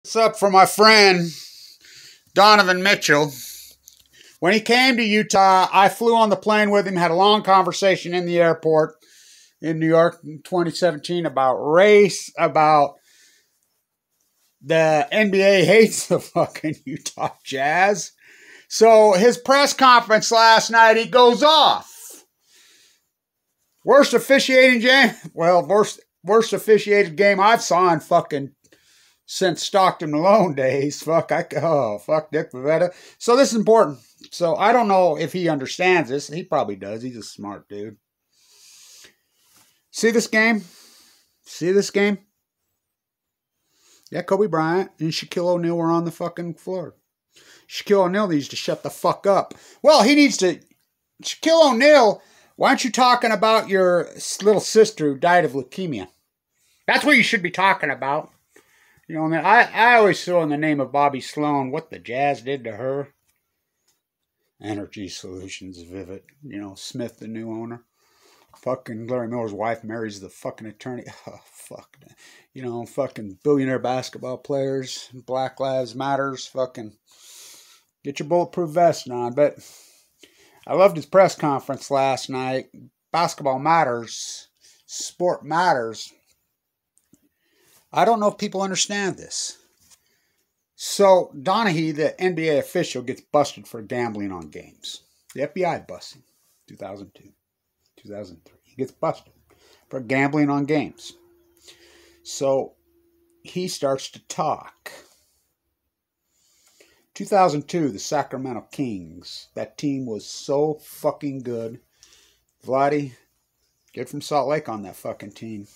What's up for my friend Donovan Mitchell? When he came to Utah, I flew on the plane with him, had a long conversation in the airport in New York in 2017 about race, about the NBA hates the fucking Utah Jazz. So his press conference last night, he goes off. Worst officiating game? Well, worst officiated game I've saw in fucking since Stockton Malone days. Fuck Dick Pavetta. So this is important. So I don't know if he understands this. He probably does. He's a smart dude. See this game? See this game? Yeah, Kobe Bryant and Shaquille O'Neal were on the fucking floor. Shaquille O'Neal needs to shut the fuck up. Well, he needs to... Shaquille O'Neal, why aren't you talking about your little sister who died of leukemia? That's what you should be talking about. You know, I always saw in the name of Bobby Sloan what the Jazz did to her. Energy Solutions, Vivid. You know, Smith, the new owner. Fucking Larry Miller's wife marries the fucking attorney. Oh, fuck. You know, fucking billionaire basketball players. Black Lives Matters. Fucking get your bulletproof vest on. But I loved his press conference last night. Basketball matters. Sport matters. I don't know if people understand this. So, Donovan, the NBA official, gets busted for gambling on games. The FBI busted him. 2002. 2003. He gets busted for gambling on games. So, he starts to talk. 2002, the Sacramento Kings. That team was so fucking good. Vladdy, kid from Salt Lake on that fucking team.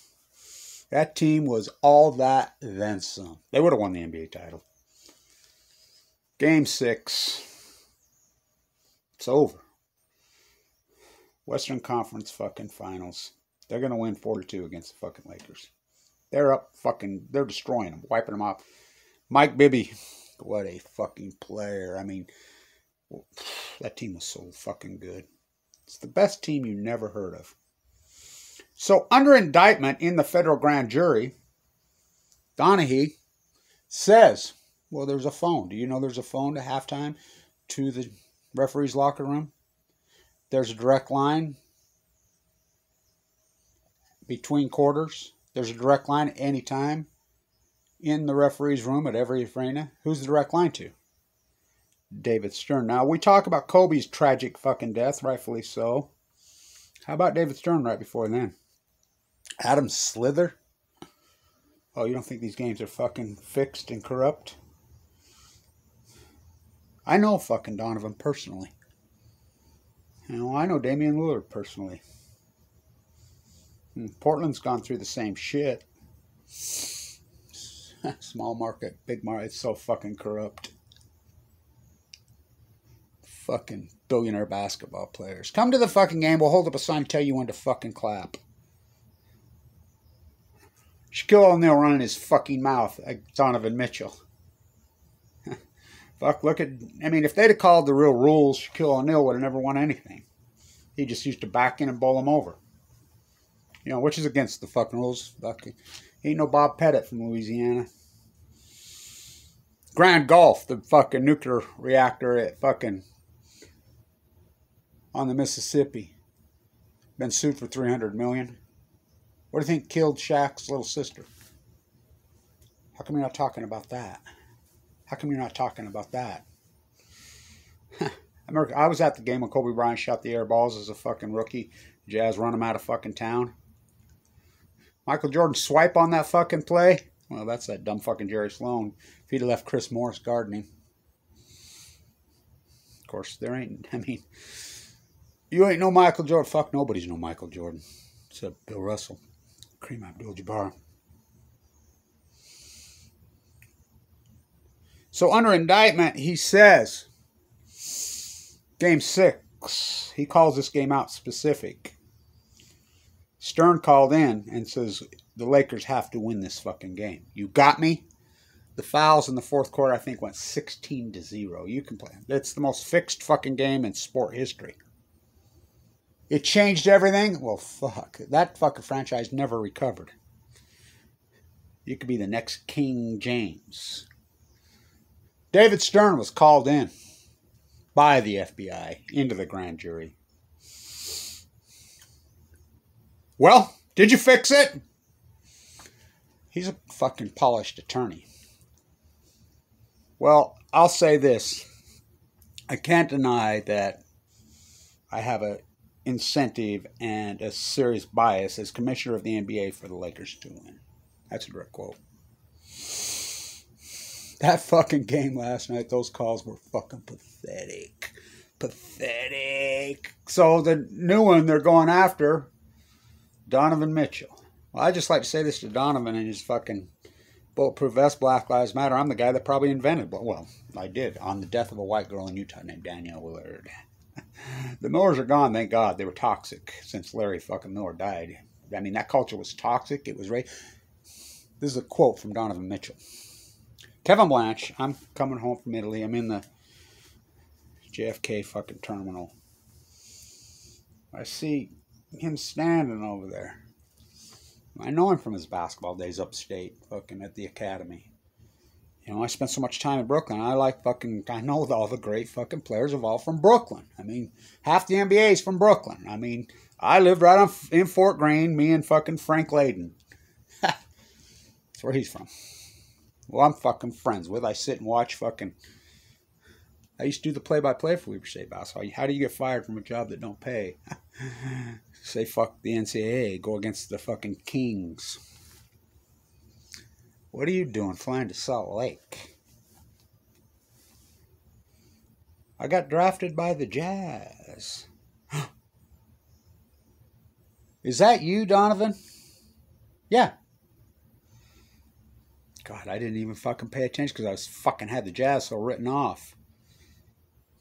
That team was all that, then some. They would have won the NBA title. Game 6. It's over. Western Conference fucking finals. They're going to win 4-2 against the fucking Lakers. They're up fucking, they're destroying them, wiping them off. Mike Bibby, what a fucking player. I mean, that team was so fucking good. It's the best team you never heard of. So, under indictment in the federal grand jury, Donovan says, well, there's a phone. Do you know there's a phone to halftime to the referee's locker room? There's a direct line between quarters. There's a direct line at any time in the referee's room at every arena. Who's the direct line to? David Stern. Now, we talk about Kobe's tragic fucking death, rightfully so. How about David Stern right before then? Adam Slither? Oh, you don't think these games are fucking fixed and corrupt? I know fucking Donovan personally. You know, I know Damian Lillard personally. Portland's gone through the same shit. Small market, big market. It's so fucking corrupt. Fucking billionaire basketball players. Come to the fucking game. We'll hold up a sign and tell you when to fucking clap. Shaquille O'Neal running his fucking mouth like Donovan Mitchell. Fuck, look at... I mean, if they'd have called the real rules, Shaquille O'Neal would have never won anything. He just used to back in and bowl him over. You know, which is against the fucking rules. Fucking, ain't no Bob Pettit from Louisiana. Grand Gulf, the fucking nuclear reactor at fucking... on the Mississippi. Been sued for $300 million. What do you think killed Shaq's little sister? How come you're not talking about that? How come you're not talking about that? I was at the game when Kobe Bryant shot the air balls as a fucking rookie. Jazz run him out of fucking town. Michael Jordan swipe on that fucking play? Well, that's that dumb fucking Jerry Sloan. If he'd have left Chris Morris gardening. Of course, there ain't, I mean... You ain't no Michael Jordan. Fuck, nobody's no Michael Jordan. Except Bill Russell. Kareem Abdul-Jabbar. So under indictment, he says, Game 6, he calls this game out specific. Stern called in and says, the Lakers have to win this fucking game. You got me? The fouls in the fourth quarter, I think, went 16-0. You can play. It's the most fixed fucking game in sport history. It changed everything? Well, fuck. That fucking franchise never recovered. You could be the next King James. David Stern was called in by the FBI into the grand jury. Well, did you fix it? He's a fucking polished attorney. Well, I'll say this. I can't deny that I have an incentive and a serious bias as commissioner of the NBA for the Lakers to win. That's a direct quote. That fucking game last night, those calls were fucking pathetic. Pathetic. So the new one they're going after, Donovan Mitchell. Well, I just like to say this to Donovan and his fucking bulletproof vest, Black Lives Matter. I'm the guy that probably invented, well, I did, on the death of a white girl in Utah named Danielle Willard. The Millers are gone, thank God. They were toxic since Larry fucking Miller died. I mean, that culture was toxic. It was This is a quote from Donovan Mitchell. Kevin Blanch, I'm coming home from Italy. I'm in the JFK fucking terminal. I see him standing over there. I know him from his basketball days upstate, fucking at the academy. You know, I spent so much time in Brooklyn. I know all the great fucking players are all from Brooklyn. I mean, half the NBA is from Brooklyn. I mean, I lived right in Fort Greene, me and fucking Frank Layden. That's where he's from. Well, I'm fucking friends with. I sit and watch fucking... I used to do the play-by-play for Weber State basketball. How do you get fired from a job that don't pay? Say fuck the NCAA. Go against the fucking Kings. What are you doing flying to Salt Lake? I got drafted by the Jazz. Is that you, Donovan? Yeah. God, I didn't even fucking pay attention because I was fucking had the Jazz so written off.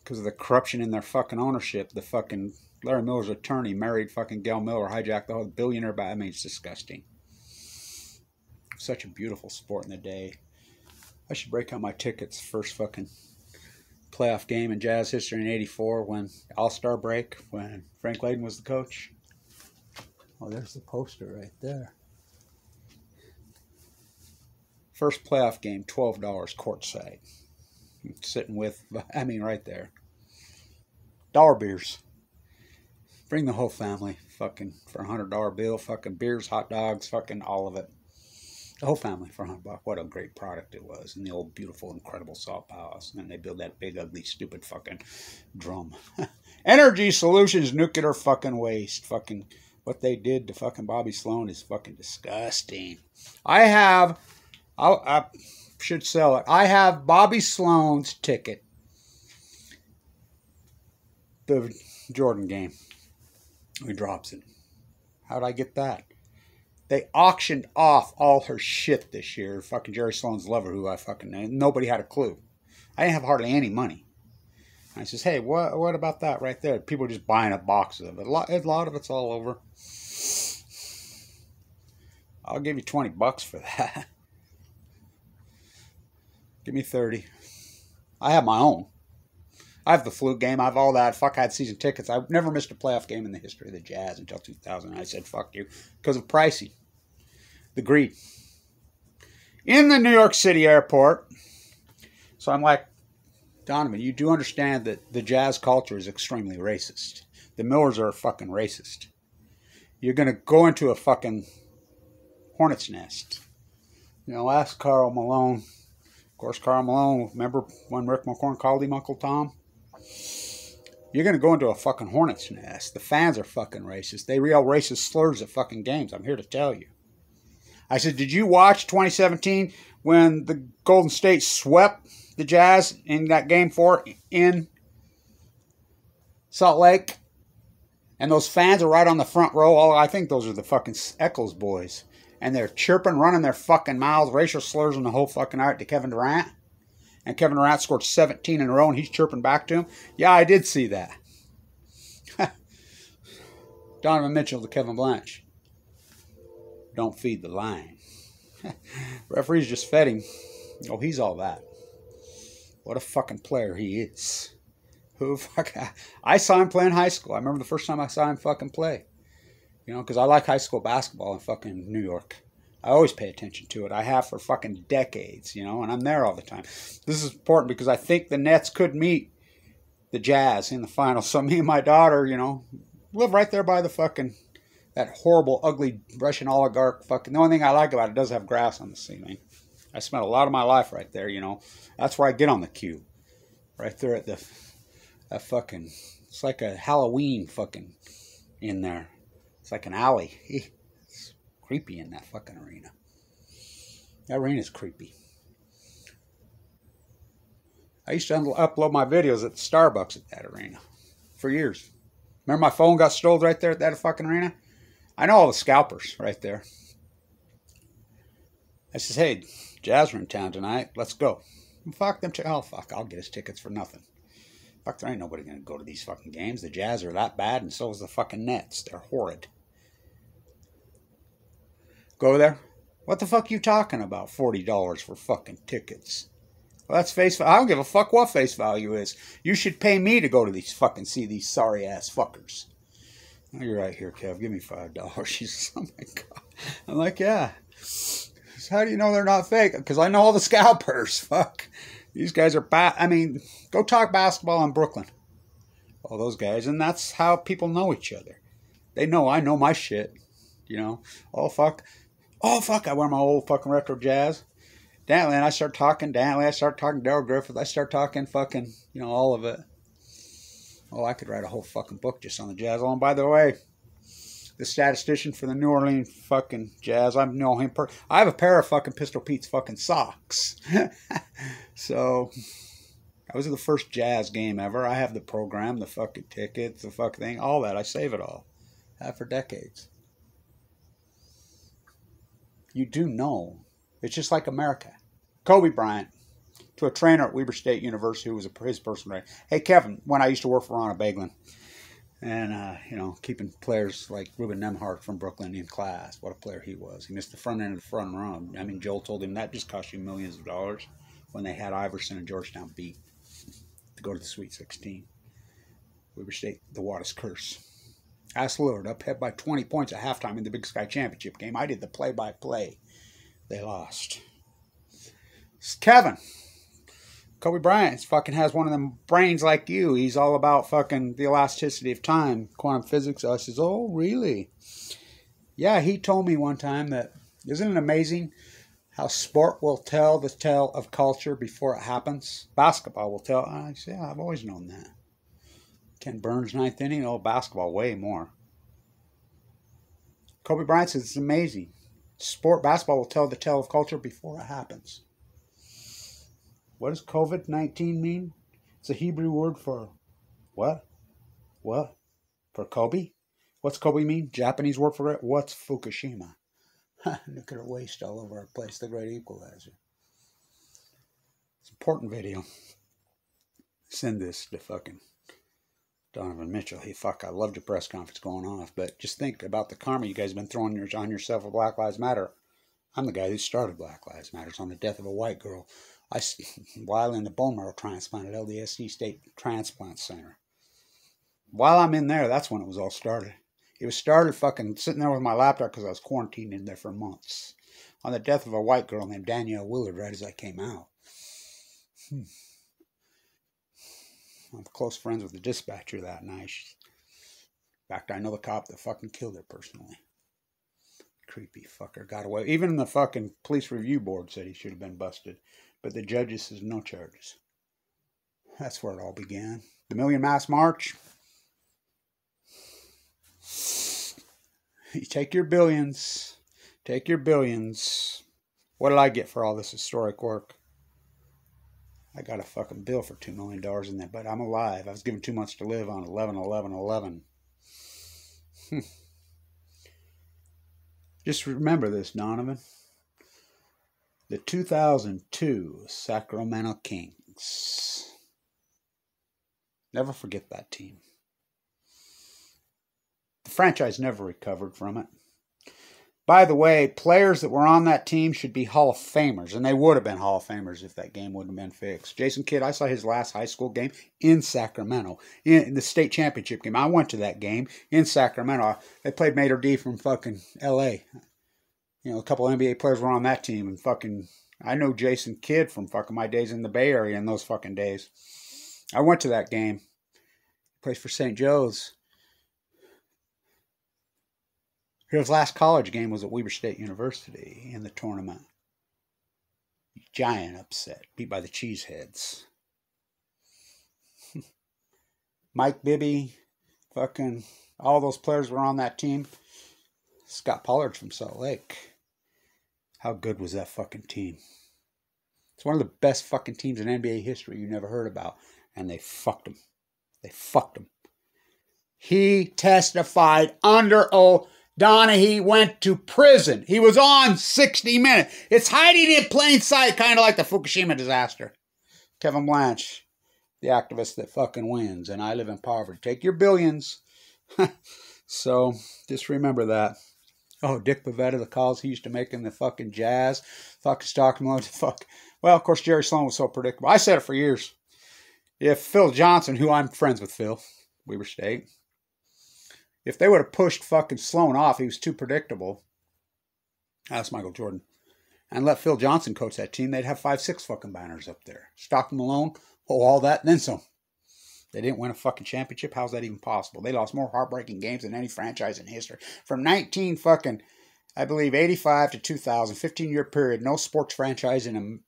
Because of the corruption in their fucking ownership. The fucking Larry Miller's attorney married fucking Gail Miller, hijacked the whole billionaire. I mean, it's disgusting. Such a beautiful sport in the day. I should break out my tickets. First fucking playoff game in Jazz history in '84 when All-Star break, when Frank Layden was the coach. Oh, there's the poster right there. First playoff game, $12 courtside. Sitting with, right there. Dollar beers. Bring the whole family, fucking, for $100 bill, fucking beers, hot dogs, fucking all of it. The whole family for $100. What a great product it was. And the old, beautiful, incredible salt palace. And then they build that big, ugly, stupid fucking drum. Energy Solutions, nuclear fucking waste. Fucking, what they did to fucking Bobby Sloan is fucking disgusting. I should sell it. I have Bobby Sloan's ticket. The Jordan game. He drops it. How'd I get that? They auctioned off all her shit this year. Fucking Jerry Sloan's lover, who I fucking know. Nobody had a clue. I didn't have hardly any money. And I says, hey, what about that right there? People are just buying up boxes of it. A lot of it's all over. I'll give you $20 for that. Give me 30. I have my own. I have the fluke game. I have all that. Fuck, I had season tickets. I've never missed a playoff game in the history of the Jazz until 2000. I said, fuck you. Because of pricey. The greed. In the New York City airport. So I'm like, Donovan, you do understand that the Jazz culture is extremely racist. The Millers are fucking racist. You're going to go into a fucking hornet's nest. You know, ask Karl Malone. Of course, Karl Malone, remember when Rick McCorn called him Uncle Tom? You're going to go into a fucking hornet's nest. The fans are fucking racist. They yell racist slurs at fucking games. I'm here to tell you. I said, did you watch 2017 when the Golden State swept the Jazz in that game 4 in Salt Lake? And those fans are right on the front row. I think those are the fucking Eccles boys. And they're chirping, running their fucking mouths, racial slurs in the whole fucking art to Kevin Durant. And Kevin Durant scored 17 in a row, and he's chirping back to him. Yeah, I did see that. Donovan Mitchell to Kevin Blanch. Don't feed the line. Referees just fed him. Oh, he's all that. What a fucking player he is. I saw him play in high school. I remember the first time I saw him fucking play. You know, because I like high school basketball in fucking New York. I always pay attention to it. I have for fucking decades, you know, and I'm there all the time. This is important because I think the Nets could meet the Jazz in the finals. So me and my daughter, you know, live right there by the fucking, that horrible, ugly Russian oligarch fucking. The only thing I like about it does have grass on the ceiling. I spent a lot of my life right there, you know. That's where I get on the queue. Right there at the, that fucking, it's like a Halloween fucking in there. It's like an alley. It's creepy in that fucking arena. That arena's creepy. I used to upload my videos at the Starbucks at that arena for years. Remember my phone got stolen right there at that fucking arena? I know all the scalpers right there. I says, hey, Jazz are in town tonight. Let's go. And fuck them. Oh, fuck. I'll get us tickets for nothing. Fuck, there ain't nobody going to go to these fucking games. The Jazz are that bad, and so is the fucking Nets. They're horrid. Go there? What the fuck you talking about? $40 for fucking tickets. Well, that's face value. I don't give a fuck what face value is. You should pay me to go to these fucking, see these sorry ass fuckers. Oh, you're right here, Kev. Give me $5. She says, oh my God. I'm like, yeah. How do you know they're not fake? Because I know all the scalpers. Fuck. These guys are bad. I mean, go talk basketball in Brooklyn. All those guys. And that's how people know each other. They know I know my shit. You know. Oh, fuck. Oh, fuck. I wear my old fucking retro Jazz. Dantley, and I start talking Dantley. I start talking Daryl Griffith. I start talking fucking, you know, all of it. Oh, I could write a whole fucking book just on the Jazz. Oh, and by the way, the statistician for the New Orleans fucking Jazz, I know him. I have a pair of fucking Pistol Pete's fucking socks. So, that was the first Jazz game ever. I have the program, the fucking tickets, the fucking thing, all that. I save it all. I have for decades. You do know. It's just like America. Kobe Bryant, to a trainer at Weber State University who was his personal trainer. Hey, Kevin, when I used to work for Ronald Bagelin, and, you know, keeping players like Ruben Nemhart from Brooklyn in class. What a player he was. He missed the front end of the front run. I mean, Joel told him that just cost you millions of dollars when they had Iverson and Georgetown beat to go to the Sweet 16. Weber State, the Wattis curse. Ask Lillard, up ahead by 20 points at halftime in the Big Sky Championship game. I did the play-by-play. They lost. Kevin. Kobe Bryant fucking has one of them brains like you. He's all about fucking the elasticity of time, quantum physics. I says, oh, really? Yeah, he told me one time that, isn't it amazing how sport will tell the tale of culture before it happens? Basketball will tell. I say, yeah, I've always known that. Ken Burns, ninth inning, oh, basketball, way more. Kobe Bryant says, it's amazing. Sport, basketball will tell the tale of culture before it happens. What does COVID-19 mean? It's a Hebrew word for what? What? For Kobe? What's Kobe mean? Japanese word for it? What's Fukushima? Nuclear waste all over our place. The great equalizer. It's an important video. Send this to fucking Donovan Mitchell. Hey, fuck, I loved your press conference going off, but just think about the karma you guys have been throwing on yourself with Black Lives Matter. I'm the guy who started Black Lives Matter on the death of a white girl. While in the bone marrow transplant at LDSC State Transplant Center. While I'm in there, that's when it was all started. It was started fucking sitting there with my laptop because I was quarantined in there for months. On the death of a white girl named Danielle Willard right as I came out. I'm close friends with the dispatcher that night. In fact, I know the cop that fucking killed her personally. Creepy fucker got away. Even the fucking police review board said he should have been busted. But the judges says no charges. That's where it all began. The Million Mass March. You take your billions. Take your billions. What did I get for all this historic work? I got a fucking bill for $2 million in that, but I'm alive. I was given 2 months to live on 11/11/11. Just remember this, Donovan. The 2002 Sacramento Kings. Never forget that team. The franchise never recovered from it. By the way, players that were on that team should be Hall of Famers, and they would have been Hall of Famers if that game wouldn't have been fixed. Jason Kidd, I saw his last high school game in Sacramento, in the state championship game. I went to that game in Sacramento. They played Mater D from fucking L.A., You know, a couple NBA players were on that team, and fucking, I know Jason Kidd from fucking my days in the Bay Area in those fucking days. I went to that game. He plays for St. Joe's. His last college game was at Weber State University in the tournament. Giant upset, beat by the Cheeseheads. Mike Bibby, fucking, all those players were on that team. Scott Pollard from Salt Lake. How good was that fucking team? It's one of the best fucking teams in NBA history you never heard about. And they fucked him. They fucked him. He testified under oath. Donovan went to prison. He was on 60 Minutes. It's hiding in plain sight, kind of like the Fukushima disaster. Kevin Blanch, the activist that fucking wins. And I live in poverty. Take your billions. So, just remember that. Oh, Dick Pavetta, the calls he used to make in the fucking Jazz. Fucking Stockton, fuck. Well, of course, Jerry Sloan was so predictable. I said it for years. If Phil Johnson, who I'm friends with Phil, Weber State, if they would have pushed fucking Sloan off, he was too predictable. That's Michael Jordan. And let Phil Johnson coach that team, they'd have 5-6 fucking banners up there. Stockton Malone, all that, and then some. They didn't win a fucking championship. How's that even possible? They lost more heartbreaking games than any franchise in history. From 85 to 2000, 15-year period, no sports franchise in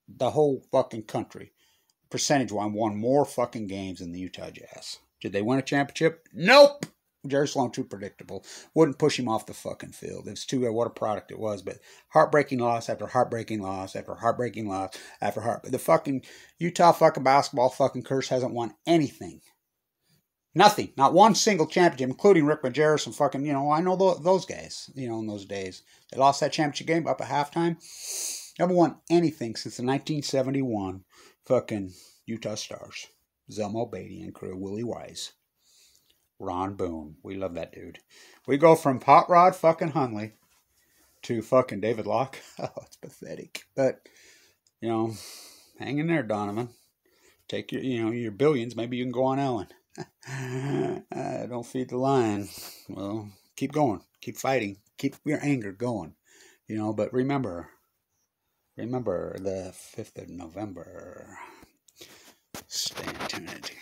the whole fucking country, percentage-wise, won more fucking games than the Utah Jazz. Did they win a championship? Nope. Jerry Sloan too predictable. Wouldn't push him off the fucking field. It's too, what a product it was. But heartbreaking loss after heartbreaking loss after heartbreaking loss after the fucking Utah fucking basketball fucking curse hasn't won anything. Nothing. Not one single championship, including Rick Majerus and fucking, you know, I know those guys, you know, in those days. They lost that championship game up at halftime. Never won anything since the 1971 fucking Utah Stars. Zelmo Beatty and crew, Willie Wise. Ron Boone. We love that dude. We go from Hot Rod fucking Hundley to fucking David Locke. Oh, it's pathetic. But, you know, hang in there, Donovan. Take your billions. Maybe you can go on Ellen. Don't feed the lion. Well, keep going. Keep fighting. Keep your anger going. You know, but remember the 5th of November. Stay tuned.